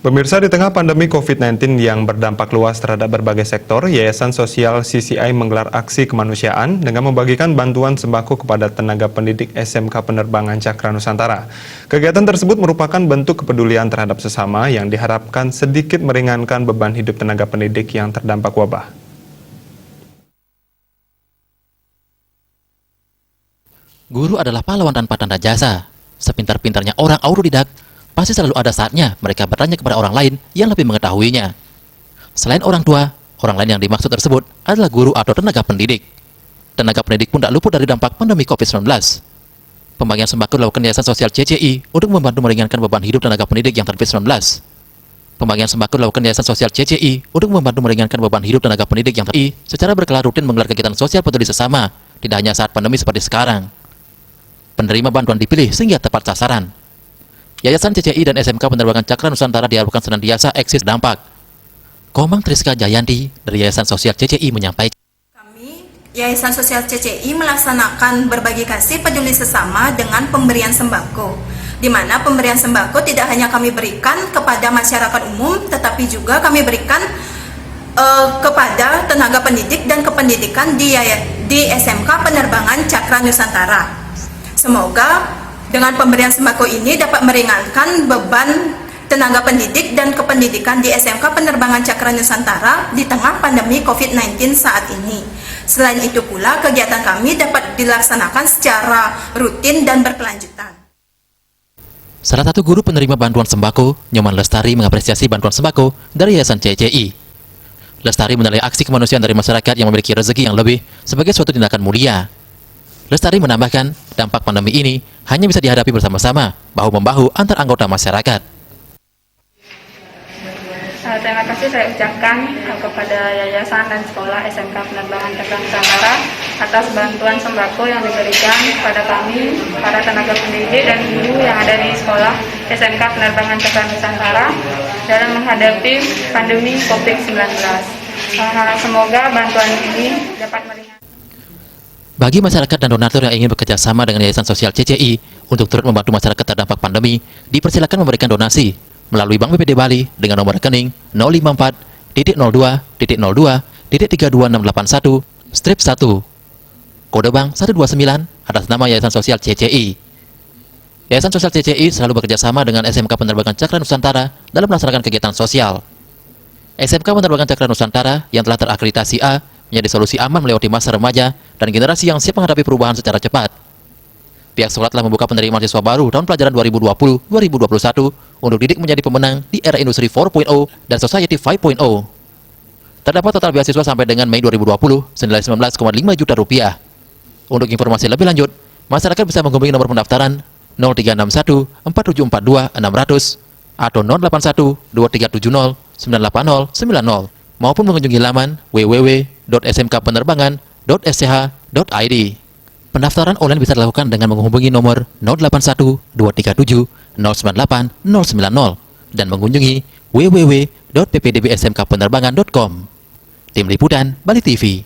Pemirsa, di tengah pandemi COVID-19 yang berdampak luas terhadap berbagai sektor, Yayasan Sosial CCI menggelar aksi kemanusiaan dengan membagikan bantuan sembako kepada tenaga pendidik SMK Penerbangan Cakra Nusantara. Kegiatan tersebut merupakan bentuk kepedulian terhadap sesama yang diharapkan sedikit meringankan beban hidup tenaga pendidik yang terdampak wabah. Guru adalah pahlawan tanpa tanda jasa. Sepintar-pintarnya orang autodidak, pasti selalu ada saatnya mereka bertanya kepada orang lain yang lebih mengetahuinya. Selain orang tua, orang lain yang dimaksud tersebut adalah guru atau tenaga pendidik. Tenaga pendidik pun tak luput dari dampak pandemi COVID-19. Pembagian sembako dilakukan Yayasan Sosial CCI untuk membantu meringankan beban hidup tenaga pendidik yang terkena COVID-19. Pembagian sembako dilakukan Yayasan Sosial CCI untuk membantu meringankan beban hidup tenaga pendidik yang terkena secara berkala rutin menggelar kegiatan sosial peduli sesama, tidak hanya saat pandemi seperti sekarang. Penerima bantuan dipilih sehingga tepat sasaran. Yayasan CCI dan SMK Penerbangan Cakra Nusantara diharapkan senantiasa eksis dampak. Komang Triska Jayanti dari Yayasan Sosial CCI menyampaikan, kami, Yayasan Sosial CCI melaksanakan berbagi kasih peduli sesama dengan pemberian sembako, di mana pemberian sembako tidak hanya kami berikan kepada masyarakat umum, tetapi juga kami berikan kepada tenaga pendidik dan kependidikan di SMK Penerbangan Cakra Nusantara. Semoga dengan pemberian sembako ini dapat meringankan beban tenaga pendidik dan kependidikan di SMK Penerbangan Cakra Nusantara di tengah pandemi COVID-19 saat ini. Selain itu pula, kegiatan kami dapat dilaksanakan secara rutin dan berkelanjutan. salah satu guru penerima bantuan sembako, Nyoman Lestari, mengapresiasi bantuan sembako dari Yayasan CCI. Lestari menilai aksi kemanusiaan dari masyarakat yang memiliki rezeki yang lebih sebagai suatu tindakan mulia. Lestari menambahkan, dampak pandemi ini hanya bisa dihadapi bersama-sama, bahu-membahu antar anggota masyarakat. Terima kasih saya ucapkan kepada Yayasan dan Sekolah SMK Penerbangan Cakra Nusantara atas bantuan sembako yang diberikan kepada kami, para tenaga pendidik dan guru yang ada di Sekolah SMK Penerbangan Cakra Nusantara dalam menghadapi pandemi COVID-19. Semoga bantuan ini dapat meringankan. Bagi masyarakat dan donatur yang ingin bekerja sama dengan Yayasan Sosial CCI untuk turut membantu masyarakat terdampak pandemi, dipersilakan memberikan donasi melalui Bank BPD Bali dengan nomor rekening 054.02.02.32681/1, kode bank 129 atas nama Yayasan Sosial CCI. Yayasan Sosial CCI selalu bekerja sama dengan SMK Penerbangan Cakra Nusantara dalam melaksanakan kegiatan sosial. SMK Penerbangan Cakra Nusantara yang telah terakreditasi A menjadi solusi aman melewati masa remaja dan generasi yang siap menghadapi perubahan secara cepat. Pihak sekolah telah membuka penerimaan siswa baru tahun pelajaran 2020-2021 untuk didik menjadi pemenang di era industri 4.0 dan society 5.0. Terdapat total beasiswa sampai dengan Mei 2020 senilai 19,5 juta rupiah. Untuk informasi lebih lanjut, masyarakat bisa menghubungi nomor pendaftaran 0361 4742 600 atau 081 2370 980 90 maupun mengunjungi laman www.smkpenerbangan.sch.id. Pendaftaran online bisa dilakukan dengan menghubungi nomor 081 237 098 090 dan mengunjungi www.ppdbsmkpenerbangan.com. Tim Liputan Bali TV.